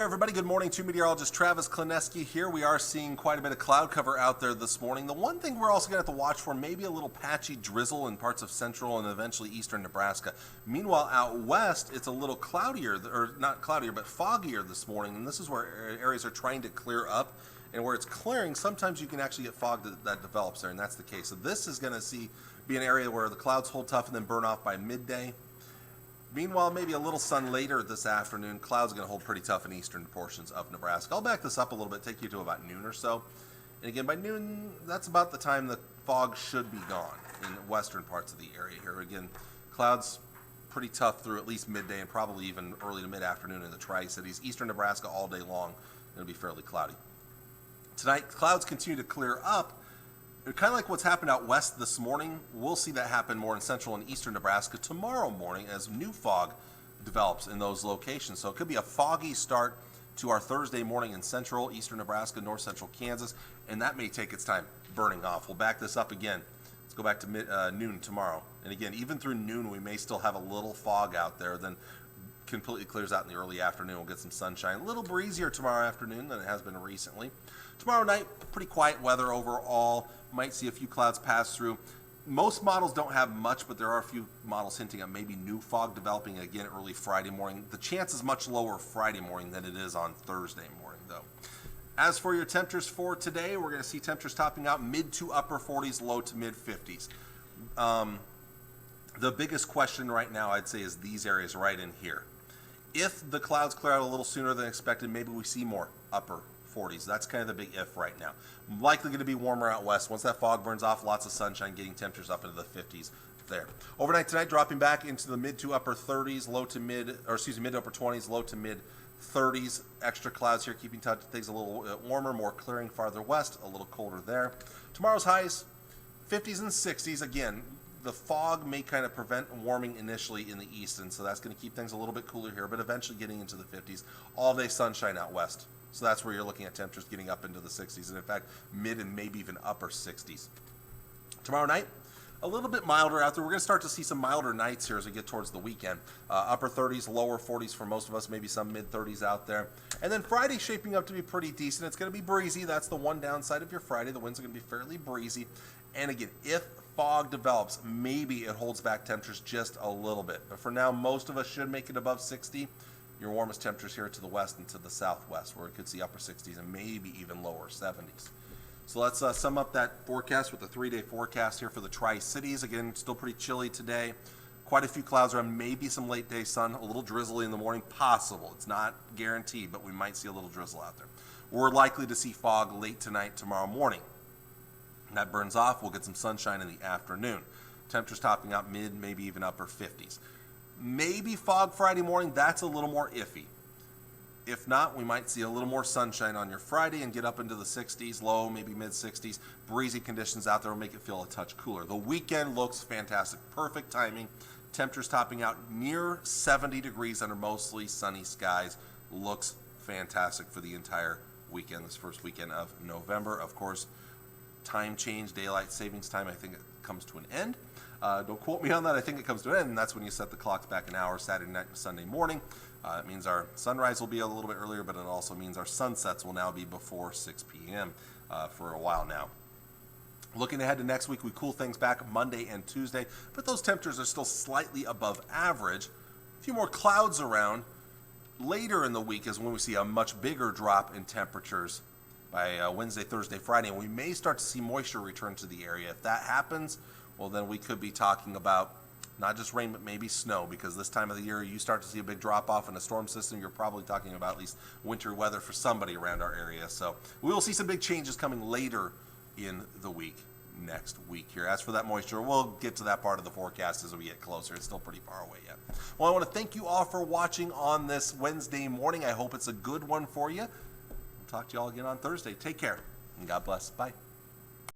Hey everybody, good morning. Meteorologist Travis Klineski here. We are seeing quite a bit of cloud cover out there this morning. The one thing we're also going to have to watch for, maybe a little patchy drizzle in parts of central and eventually eastern Nebraska. Meanwhile, out west, it's a little cloudier, or not cloudier, but foggier this morning. And this is where areas are trying to clear up. And where it's clearing, sometimes you can actually get fog that develops there, and that's the case. So this is going to be an area where the clouds hold tough and then burn off by midday. Meanwhile, maybe a little sun later this afternoon. Clouds are going to hold pretty tough in eastern portions of Nebraska. I'll back this up a little bit, take you to about noon or so. And again, by noon, that's about the time the fog should be gone in western parts of the area here. Again, clouds pretty tough through at least midday and probably even early to mid-afternoon in the Tri-Cities. Eastern Nebraska all day long, it'll be fairly cloudy. Tonight, clouds continue to clear up. Kind of like what's happened out west this morning, we'll see that happen more in central and eastern Nebraska tomorrow morning as new fog develops in those locations. So it could be a foggy start to our Thursday morning in central, eastern Nebraska, north central Kansas, and that may take its time burning off. We'll back this up again. Let's go back to noon tomorrow. And again, even through noon, we may still have a little fog out there. Then completely clears out in the early afternoon. We'll get some sunshine. A little breezier tomorrow afternoon than it has been recently. Tomorrow night, pretty quiet weather overall. Might see a few clouds pass through. Most models don't have much, but there are a few models hinting at maybe new fog developing again early Friday morning. The chance is much lower Friday morning than it is on Thursday morning, though. As for your temperatures for today, we're going to see temperatures topping out mid to upper 40s, low to mid 50s. The biggest question right now, I'd say, is these areas right in here. If the clouds clear out a little sooner than expected, maybe we see more upper 40s. That's kind of the big if right now. Likely going to be warmer out west. Once that fog burns off, lots of sunshine, getting temperatures up into the 50s there. Overnight tonight, dropping back into the mid to upper 30s, mid to upper 20s, low to mid 30s. Extra clouds here, keeping things a little warmer, more clearing farther west, a little colder there. Tomorrow's highs, 50s and 60s. Again, the fog may kind of prevent warming initially in the east, and so that's going to keep things a little bit cooler here, but eventually getting into the 50s. All day sunshine out west. So that's where you're looking at temperatures getting up into the 60s, and in fact, mid and maybe even upper 60s. Tomorrow night, a little bit milder out there. We're going to start to see some milder nights here as we get towards the weekend. Upper 30s, lower 40s for most of us, maybe some mid 30s out there. And then Friday shaping up to be pretty decent. It's going to be breezy. That's the one downside of your Friday. The winds are going to be fairly breezy. And again, if fog develops, maybe it holds back temperatures just a little bit. But for now, most of us should make it above 60. Your warmest temperatures here to the west and to the southwest, where it could see upper 60s and maybe even lower 70s. So let's sum up that forecast with the 3-day forecast here for the Tri-Cities. Again, still pretty chilly today. Quite a few clouds around, maybe some late day sun, a little drizzly in the morning, possible. It's not guaranteed, but we might see a little drizzle out there. We're likely to see fog late tonight, tomorrow morning. And that burns off, we'll get some sunshine in the afternoon. Temperatures topping out mid, maybe even upper 50s. Maybe fog Friday morning, that's a little more iffy. If not, we might see a little more sunshine on your Friday and get up into the 60s, low, maybe mid 60s. Breezy conditions out there will make it feel a touch cooler. The weekend looks fantastic, perfect timing. Temperatures topping out near 70 degrees under mostly sunny skies. Looks fantastic for the entire weekend, this first weekend of November. Of course, time change, daylight savings time, I think it comes to an end. Don't quote me on that. I think it comes to an end, and that's when you set the clocks back an hour, Saturday night and Sunday morning. It means our sunrise will be a little bit earlier, but it also means our sunsets will now be before 6 p.m. For a while now. Looking ahead to next week, we cool things back Monday and Tuesday, but those temperatures are still slightly above average. A few more clouds around. Later in the week is when we see a much bigger drop in temperatures by Wednesday, Thursday, Friday, and we may start to see moisture return to the area. If that happens, well, then we could be talking about not just rain, but maybe snow, because this time of the year, you start to see a big drop-off in a storm system. You're probably talking about at least winter weather for somebody around our area. So we will see some big changes coming later in the week, next week here. As for that moisture, we'll get to that part of the forecast as we get closer. It's still pretty far away yet. Well, I want to thank you all for watching on this Wednesday morning. I hope it's a good one for you. We'll talk to you all again on Thursday. Take care, and God bless. Bye.